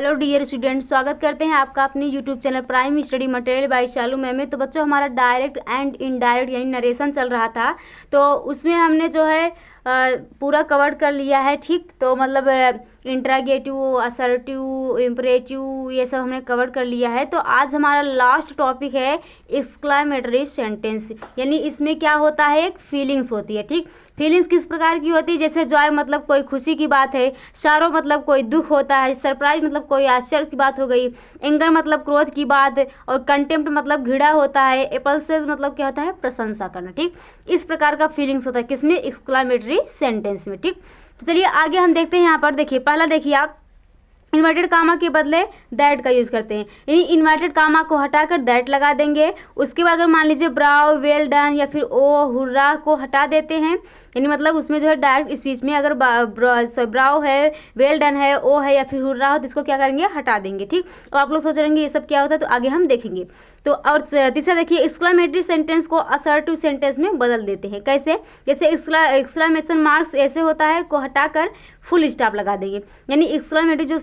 Hello dear student, स्वागत करते हैं आपका अपने YouTube channel prime study material by Shalu ma'am में। तो बच्चों, हमारा डायरेक्ट एंड इनडायरेक्ट यानी नरेशन चल रहा था, तो उसमें हमने जो है पूरा कवर कर लिया है। ठीक, तो मतलब इंट्रागेटिव, असर्टिव, इम्परेटिव, ये सब हमने कवर कर लिया है। तो आज हमारा लास्ट टॉपिक है एक्सक्लामेटरी सेंटेंस, यानी इसमें क्या होता है, एक फीलिंग्स होती है। ठीक, फीलिंग्स किस प्रकार की होती है, जैसे जॉय मतलब कोई खुशी की बात है, शारो मतलब कोई दुख होता है, सरप्राइज मतलब कोई आश्चर्य की बात हो गई, एंगर मतलब क्रोध की बात, और कंटेम्प्ट मतलब घृणा होता है, एपल्सेस मतलब क्या होता है, प्रशंसा करना। ठीक, इस प्रकार का फीलिंग्स होता है किसमें, एक्सक्लामेटरी सेंटेंस में। ठीक, तो चलिए आगे हम देखते हैं। यहाँ पर देखिए, पहला देखिए आप, इन्वर्टेड कामा के बदले दैट का यूज करते हैं, यानी इन्वर्टेड कामा को हटाकर दैट लगा देंगे। उसके बाद अगर मान लीजिए ब्राव, वेल डन या फिर ओ, हुर्रा को हटा देते हैं, यानी मतलब उसमें जो है डायरेक्ट स्पीच में अगर ब्राव है, वेल डन है, ओ है या फिर हुर्रा हो, तो इसको क्या करेंगे, हटा देंगे। ठीक, और आप लोग सोच रहे हैं ये सब क्या होता है, तो आगे हम देखेंगे। तो और तीसरा देखिए, एक्सक्लामेटरी सेंटेंस को असर्टिव सेंटेंस में बदल देते हैं। कैसे, जैसे एक्सक्लामेशन मार्क्स ऐसे होता है को हटाकर फुल स्टॉप लगा देंगे, यानी एक्सक्लामेटरी जो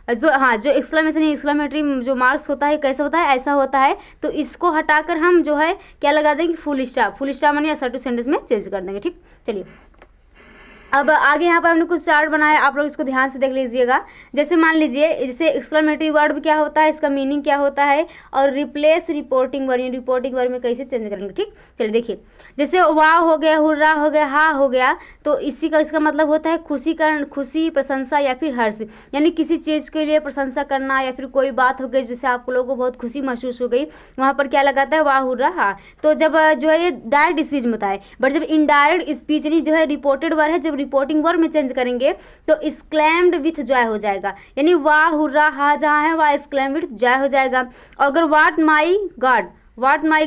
जो एक्सक्लामेटरी जो मार्क्स होता है कैसा होता है, ऐसा होता है। तो इसको हटाकर हम जो है क्या लगा देंगे, फुल स्टॉप माने असर्टिव सेंटेंस में चेंज कर देंगे। ठीक, चलिए अब आगे यहाँ पर हमने कुछ चार्ट बनाया, आप लोग इसको ध्यान से देख लीजिएगा। जैसे मान लीजिए, जैसे एक्सक्लामेटरी वर्ड क्या होता है, इसका मीनिंग क्या होता है, और रिप्लेस रिपोर्टिंग वर्ड में कैसे चेंज करेंगे। ठीक, चलिए देखिए, जैसे वाह हो गया, हुर्रा हो गया, हा हो गया, तो इसका मतलब होता है खुशी, प्रशंसा या फिर हर्ष, यानी किसी चीज़ के लिए प्रशंसा करना, या फिर कोई बात हो गई जिससे आप लोगों को बहुत खुशी महसूस हो गई, वहाँ पर क्या लगाता है, वाह, हुर्रा, हा। तो जब जो है ये डायरेक्ट स्पीच में होता है, बट जब इनडायरेक्ट स्पीच यानी जो है रिपोर्टेड वर्ड है, जब रिपोर्टिंग वर्ड में चेंज करेंगे तो एक्सक्लेम्ड विथ जॉय हो जाएगा, यानी वाह, हुर्रा, हा जहाँ है वहाँ एक्सक्लेम विथ जॉय हो जाएगा। अगर व्हाट माई गॉड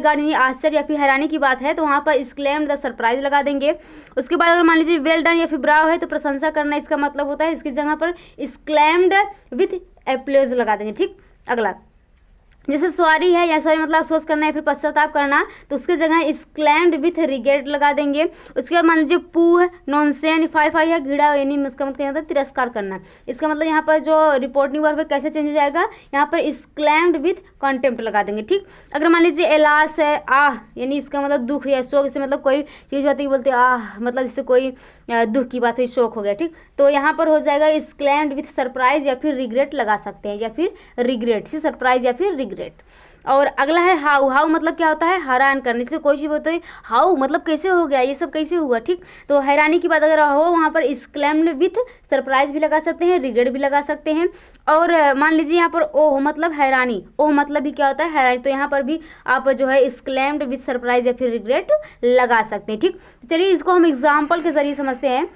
यानी आश्चर्य या फिर हैरानी की बात है, तो वहाँ पर एक्सक्लेम्ड द सरप्राइज लगा देंगे। उसके बाद अगर मान लीजिए वेल डन या फिर ब्राव है, तो प्रशंसा करना इसका मतलब होता है, इसकी जगह पर एक्सक्लेम्ड विथ एप्लॉज लगा देंगे। ठीक, अगला जैसे सॉरी है, या सॉरी मतलब अफसोस करना या फिर पश्चाताप करना, तो उसके जगह एक्सक्लेम्ड विथ रिग्रेट लगा देंगे। उसके बाद मान लीजिए पूह, नॉनसेंस, फाई है घृणा, यानी इसका मतलब क्या होता है, तिरस्कार करना। इसका मतलब यहाँ पर जो रिपोर्टिंग वर्ब है कैसे चेंज हो जाएगा, यहाँ पर एक्सक्लेम्ड विथ कंटेम्प्ट लगा देंगे। ठीक, अगर मान लीजिए एलास है, आह, यानी इसका मतलब दुख या शोक, इससे मतलब कोई चीज़ होती है बोलते आह, मतलब इससे कोई दुख की बात हुई, शोक हो गया। ठीक, तो यहाँ पर हो जाएगा एक्सक्लेम्ड विथ सरप्राइज या फिर रिग्रेट लगा सकते हैं, या फिर रिग्रेट से सरप्राइज या फिर रिग्रेट। और अगला है हाउ मतलब क्या होता है, हैरान करने से कोई चीज़ होता है, हाउ मतलब कैसे हो गया, ये सब कैसे हुआ। ठीक, तो हैरानी की बात अगर हो, वहाँ पर एक्सक्लेम्ड विथ सरप्राइज भी लगा सकते हैं, रिग्रेट भी लगा सकते हैं। और मान लीजिए यहाँ पर ओह मतलब हैरानी, ओह मतलब भी क्या होता है, हैरानी, तो यहाँ पर भी आप जो है एक्सक्लेम्ड विथ सरप्राइज या फिर रिग्रेट लगा सकते हैं। ठीक, चलिए इसको हम एग्जाम्पल के जरिए समझते हैं।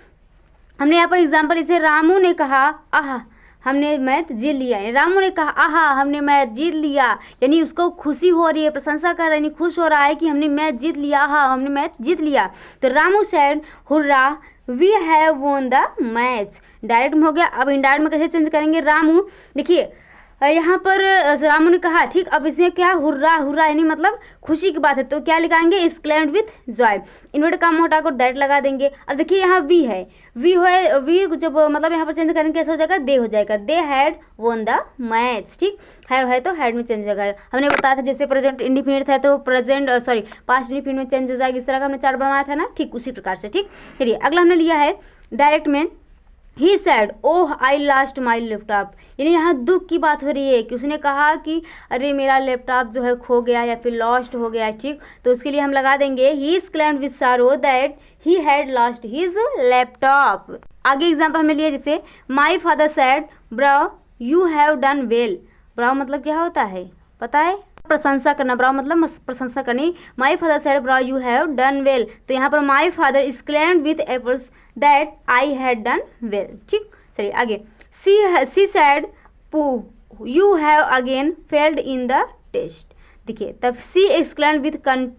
हमने यहाँ पर एग्जाम्पल, जैसे रामू ने कहा आह हमने मैच जीत लिया, रामू ने कहा आहा हमने मैच जीत लिया, यानी उसको खुशी हो रही है, प्रशंसा कर रहा है, यानी खुश हो रहा है कि हमने मैच जीत लिया, आहा हमने मैच जीत लिया। तो Ramu said hurrah we have won the match, direct में हो गया। अब इनडायरेक्ट में कैसे चेंज करेंगे, रामू देखिए यहाँ पर रामू ने कहा, ठीक, अब इसने क्या, हुर्रा यानी मतलब खुशी की बात है, तो क्या लगाएंगे, exclaimed with joy, inverted comma हटाकर दैट लगा देंगे। अब देखिए यहाँ वी है, वी जब मतलब यहाँ पर चेंज करेंगे कैसे हो जाएगा, दे हो जाएगा, दे हैड वोन द मैच। ठीक, है तो हैड में चेंज हो जाएगा। हमने बताया था जैसे प्रेजेंट इंडिफिनिट है तो पास्ट इंडिफिनिट में चेंज हो जाएगा, इस तरह का हमने चार्ट बनाया था ना, ठीक उसी प्रकार से। ठीक, चलिए अगला हमने लिया है डायरेक्ट में, he said oh I lost my laptop, यानी यहाँ दुख की बात हो रही है कि उसने कहा कि अरे मेरा लैपटॉप जो है खो गया या फिर लॉस्ट हो गया। ठीक, तो उसके लिए हम लगा देंगे he exclaimed with sorrow that he had lost his laptop. आगे एग्जाम्पल हमने लिया, जैसे my father sad bro you have done well, bro मतलब क्या होता है पता है, प्रशंसा करना, ब्राव मतलब प्रशंसा करनी। My father said bravo you have done well, तो यहाँ पर my father exclaimed with applause that I had done well. ठीक, चलिए आगे, she said pooh you have again failed in the test, देखिए तब she exclaimed with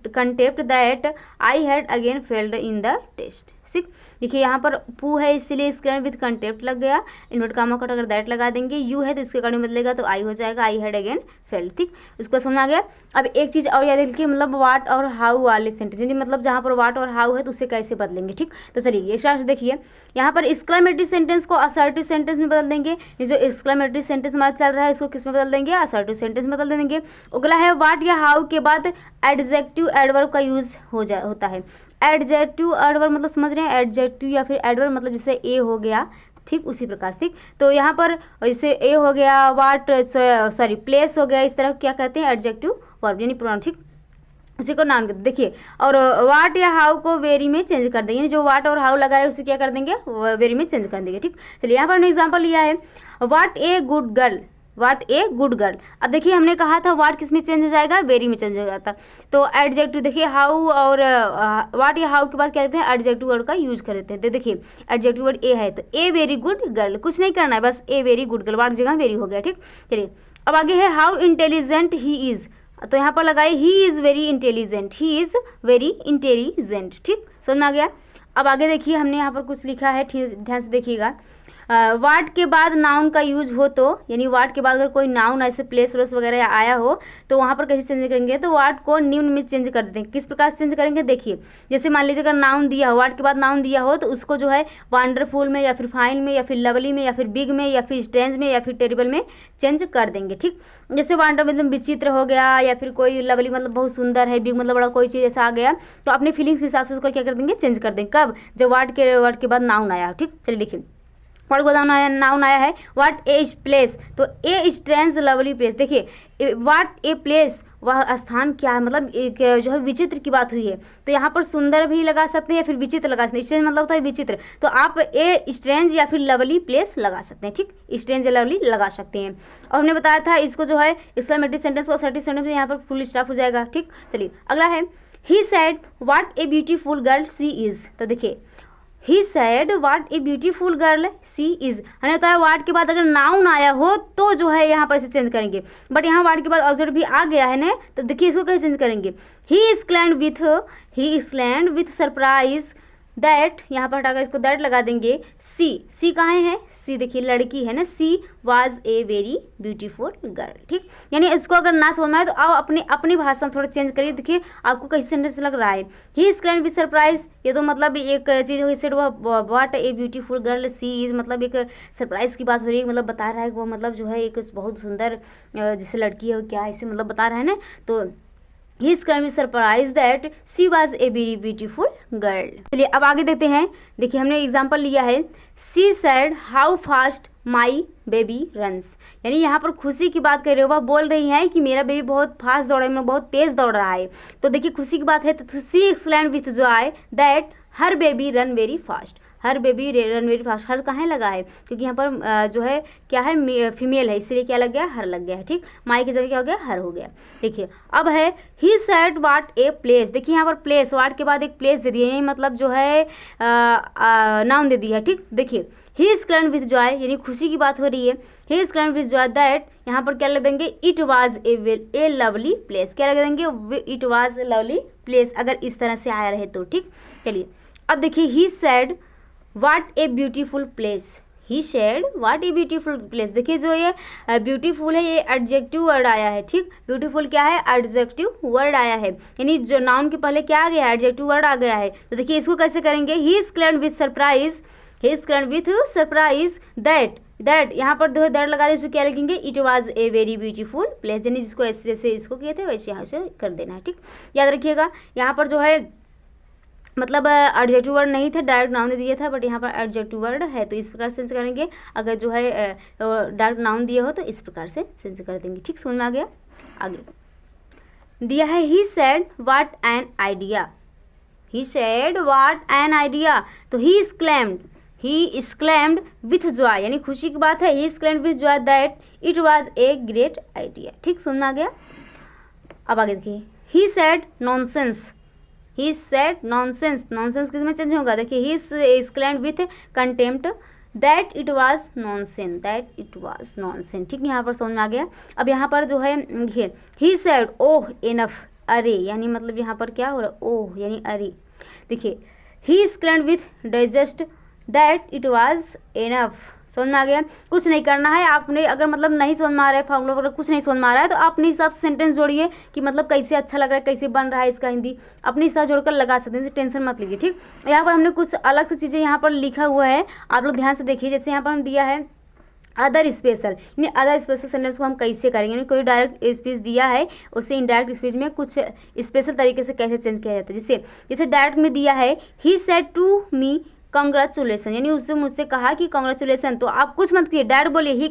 contempt that I had again failed in the test. ठीक। देखिए यहाँ पर पू है इसलिए एक्सक्लेम विथ कंटेम्प्ट लग गया, इन्वर्ट कामा कट अगर दैट लगा देंगे, यू है तो इसके अकॉर्डिंग बदलेगा तो आई हो जाएगा, आई हैड अगेन फेल्ड। ठीक, इसको समझ आ गया। अब एक चीज़ और याद रखिए, मतलब वाट और हाउ वाले सेंटेंस, यानी मतलब जहाँ पर वाट और हाउ है तो उसे कैसे बदलेंगे। ठीक, तो चलिए ये स्टार्ट देखिए, यहाँ पर एक्सक्लेमेटरी सेंटेंस को असर्टिव सेंटेंस में बदल देंगे। ये जो एक्सक्लेमेटरी सेंटेंस हमारा चल रहा है इसको किस में बदल देंगे, असर्टिव सेंटेंस में बदल देंगे। अगला है वाट या हाउ के बाद एडजेक्टिव एडवर्ब का यूज होता है। एडजेक्टिव एडवर्ब मतलब समझ रहे हैं, एडजेक्टिव या फिर एडवर्ब मतलब जैसे ए हो गया, ठीक उसी प्रकार से। तो यहाँ पर जैसे ए हो गया, वाट सॉरी प्लेस हो गया, इस तरह क्या कहते हैं एडजेक्टिव वर्ब यानी प्रोनाउन। ठीक, उसी को नाउन कहते देखिए। और वाट या हाउ को वेरी में चेंज कर देंगे, जो वाट और हाउ लगा है उसे क्या कर देंगे, वेरी में चेंज कर देंगे। ठीक, चलिए यहाँ पर हमने एग्जाम्पल लिया है what a good girl, what a good girl. अब देखिए हमने कहा था वाट किस में चेंज हो जाएगा, वेरी में चेंज हो जाता। तो एडजेक्टिव देखिए हाउ और वाट या हाउ के बाद क्या कहते हैं एडजेक्टिव वर्ड का यूज कर देते हैं। तो देखिए एडजेक्टिव वर्ड ए है तो ए वेरी गुड गर्ल, कुछ नहीं करना है, बस ए वेरी गुड गर्ल, वाट जगह वेरी हो गया। ठीक, चलिए अब आगे है हाउ इंटेलिजेंट ही इज, तो यहाँ पर लगाए he is very intelligent, he is very intelligent. ठीक, समझ में आ गया। अब आगे देखिए हमने यहाँ पर कुछ लिखा है, ध्यान से देखिएगा। वाट के बाद नाउन का यूज हो तो, यानी वाट के बाद अगर कोई नाउन ऐसे प्लेस रोस वगैरह आया हो तो वहाँ पर कैसे चेंज करेंगे, तो वाट को निम्न में चेंज कर देते हैं। किस प्रकार से चेंज करेंगे देखिए, जैसे मान लीजिए अगर नाउन दिया हो, वाट के बाद नाउन दिया हो तो उसको जो है वंडरफुल में या फिर फाइन में या फिर लवली में या फिर बिग में या फिर स्ट्रेंज में या फिर टेरिबल में चेंज कर देंगे। ठीक, जैसे वंडर मतलब विचित्र हो गया, या फिर कोई लवली मतलब बहुत सुंदर है, बिग मतलब बड़ा कोई चीज़ ऐसा आ गया तो अपने फीलिंग्स के हिसाब से उसको क्या कर देंगे, चेंज कर देंगे। कब, जब वाट के बाद नाउन आया। ठीक, चलिए देखिए वाट को नाउन आया है वाट ए प्लेस, तो ए स्ट्रेंज लवली प्लेस। देखिए वाट ए प्लेस, वह स्थान क्या है, मतलब एक जो है विचित्र की बात हुई है तो यहाँ पर सुंदर भी लगा सकते हैं या फिर विचित्र लगा सकते हैं। स्ट्रेंज मतलब होता है विचित्र, तो आप ए स्ट्रेंज या फिर लवली प्लेस लगा सकते हैं। ठीक, स्ट्रेंज या लवली लगा सकते हैं। और हमने बताया था इसको जो है एक्सक्लेमेटरी सेंटेंस को असर्टिव सेंटेंस में यहाँ पर फुल स्टॉप हो जाएगा। ठीक, चलिए अगला है he said what a beautiful girl she is. तो देखिए he said what a beautiful girl she is, हमने बताया वाट के बाद अगर नाउन आया हो तो जो है यहाँ पर इसे चेंज करेंगे, बट यहाँ वाट के बाद ऑब्जेक्ट भी आ गया है ना, तो देखिए इसको कैसे चेंज करेंगे। He exclaimed with surprise that, यहाँ पर हटाकर इसको दैट लगा देंगे। सी कहाँ है, सी देखिए लड़की है ना, she was a very beautiful girl. ठीक, यानी इसको अगर ना समझ में आए तो आप अपनी भाषा में थोड़ा चेंज करिए, देखिए आपको कैसे सेंटेंस लग रहा है। ही एक्सक्लेम्ड विथ सरप्राइज, ये तो मतलब एक चीज़ हो said what a beautiful girl she is, मतलब एक सरप्राइज की बात हो रही है, मतलब बता रहा है वो मतलब जो है एक बहुत सुंदर जैसे लड़की है क्या ऐसे मतलब बता रहा है ना। तो he is kindly surprise that she was a very beautiful girl. चलिए अब आगे देखते हैं। देखिए हमने एग्जांपल लिया है she said how fast my baby runs, यानी यहाँ पर खुशी की बात कर रहे हो, वह बोल रही है कि मेरा बेबी बहुत फास्ट दौड़ रहा है, मतलब बहुत तेज दौड़ रहा है। तो देखिए खुशी की बात है तो she exclaimed with joy that her baby run very fast, her baby run very fast. Her कहाँ लगा है, क्योंकि यहाँ पर जो है क्या है फीमेल है इसलिए क्या लग गया, हर लग गया है। ठीक, माई की जगह क्या हो गया, हर हो गया। देखिए अब है he said watt a place, देखिए यहाँ पर प्लेस, वाट के बाद एक प्लेस दे दिए, मतलब जो है नाउन दे दिया है। ठीक, देखिए ही एक्सक्लेम्ड विथ जॉय, यानी खुशी की बात हो रही है। He exclaimed with joy that, यहाँ पर क्या लग देंगे, it was a lovely place, क्या लग देंगे, it was a lovely place, अगर इस तरह से आया रहे तो। ठीक, चलिए अब देखिए he said what a beautiful place, he said what a beautiful place. देखिए जो ये ब्यूटीफुल है ये एडजेक्टिव वर्ड आया है। ठीक, ब्यूटीफुल क्या है, एडजेक्टिव वर्ड आया है, यानी जो नाउन के पहले क्या आ गया है, एडजेक्टिव वर्ड आ गया है। तो देखिए इसको कैसे करेंगे, he exclaimed with surprise, he exclaimed with surprise that यहाँ पर दो दैट लगा दे, इसमें क्या लिखेंगे, it was a very beautiful place, यानी जिसको ऐसे जैसे इसको किए थे वैसे यहाँ से कर देना है। ठीक, याद रखिएगा यहाँ पर जो है मतलब एडजेक्टिव वर्ड नहीं था, डायरेक्ट नाउन दे दिया था, बट यहाँ पर एडजेक्टिव वर्ड है तो इस प्रकार से चेंज करेंगे। अगर जो है डायरेक्ट नाउन दिया हो तो इस प्रकार से चेंज कर देंगे। ठीक, समझ में आ गया। आगे दिया है he said what an idea, he said what an idea, तो ही एक्सक्लेम्ड विथ जॉय, यानी खुशी की बात है, he exclaimed with joy that it was a great idea. ठीक, समझ में आ गया। अब आगे देखिए he said nonsense, he said nonsense, nonsense किस में चेंज होगा, देखिए he exclaimed with contempt that it was nonsense, that it was nonsense. ठीक, यहाँ पर समझ में आ गया। अब यहाँ पर जो है देखिए ही सेड ओह इनफ, अरे यानी मतलब यहाँ पर क्या हो रहा है, ओह यानी अरे। देखिए he exclaimed with digest that it was enough. समझ में आ गया? कुछ नहीं करना है आपने, अगर मतलब नहीं समझ में आ रहा है फॉर्मूला वगैरह कुछ नहीं समझ में आ रहा है तो अपने हिसाब से सेंटेंस जोड़िए कि मतलब कैसे अच्छा लग रहा है, कैसे बन रहा है इसका हिंदी, अपने हिसाब जोड़कर लगा सकते हैं, टेंशन मत लीजिए। ठीक, यहाँ पर हमने कुछ अलग से चीज़ें यहाँ पर लिखा हुआ है, आप लोग ध्यान से देखिए। जैसे यहाँ पर हम दिया है अदर स्पेशल, यानी अदर स्पेशल सेंटेंस को हम कैसे करेंगे, यानी कोई डायरेक्ट स्पीच दिया है उससे इनडायरेक्ट स्पीच में कुछ स्पेशल तरीके से कैसे चेंज किया जाता है। जैसे डायरेक्ट में दिया है he said to me congratulation, यानी उससे मुझसे कहा कि कंग्रेचुलेसन, तो आप कुछ मत कीजिए, डायरेक्ट बोलिए ही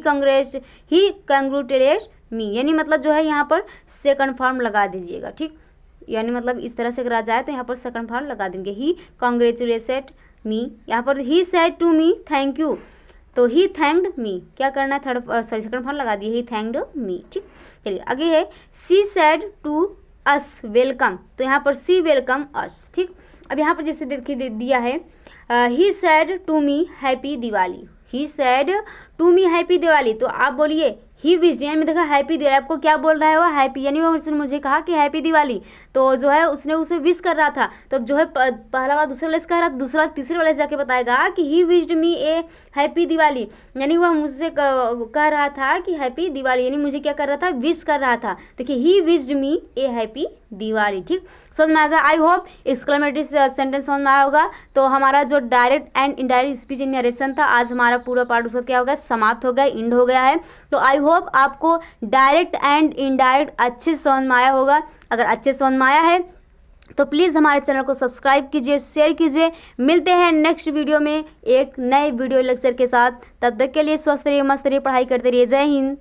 कंग्रेचुलेट मी, यानी मतलब जो है यहाँ पर सेकंड फॉर्म लगा दीजिएगा। ठीक, यानी मतलब इस तरह से अगर आ जाए तो यहाँ पर सेकंड फॉर्म लगा देंगे, ही कंग्रेचुलेटेड मी। यहाँ पर he said to me thank you, तो ही थैंक्ड मी, क्या करना है सेकंड फॉर्म लगा दिए, ही थैंक्ड मी। ठीक, चलिए आगे है she said to us welcome, तो यहाँ पर सी वेलकम अस। ठीक, अब यहाँ पर जैसे देखिए दिया है he said to me happy Diwali, he said to me happy Diwali, तो आप बोलिए ही विश्ड, यानी देखा हैप्पी दिवाली, आपको क्या बोल रहा है वो हैप्पी, यानी वो उसने मुझे कहा कि हैप्पी दिवाली, तो जो है उसने उसे विश कर रहा था, तो जो है पहला बार दूसरे वाले से कह रहा था, दूसरा तीसरे वाले से जाके बताएगा कि he wished me A happy Diwali, यानी वह मुझसे कह रहा था कि हैप्पी दिवाली, यानी मुझे क्या कर रहा था, विश कर रहा था। देखिए he wished me A happy Diwali. ठीक, समझ में आएगा? आई होप एक्सक्लेमेटरी सेंटेंस समझ में आया होगा। तो हमारा जो direct and indirect speech in narration था, आज हमारा पूरा पार्ट उसका क्या हो गया, समाप्त हो गया, एंड हो गया है। तो आई होप आपको डायरेक्ट एंड इनडायरेक्ट अच्छे से समझ में आया होगा। अगर अच्छे से समझ में आया है तो प्लीज़ हमारे चैनल को सब्सक्राइब कीजिए, शेयर कीजिए। मिलते हैं नेक्स्ट वीडियो में एक नए वीडियो लेक्चर के साथ। तब तक के लिए स्वस्थ रहिए, मस्त रहिए, पढ़ाई करते रहिए। जय हिंद।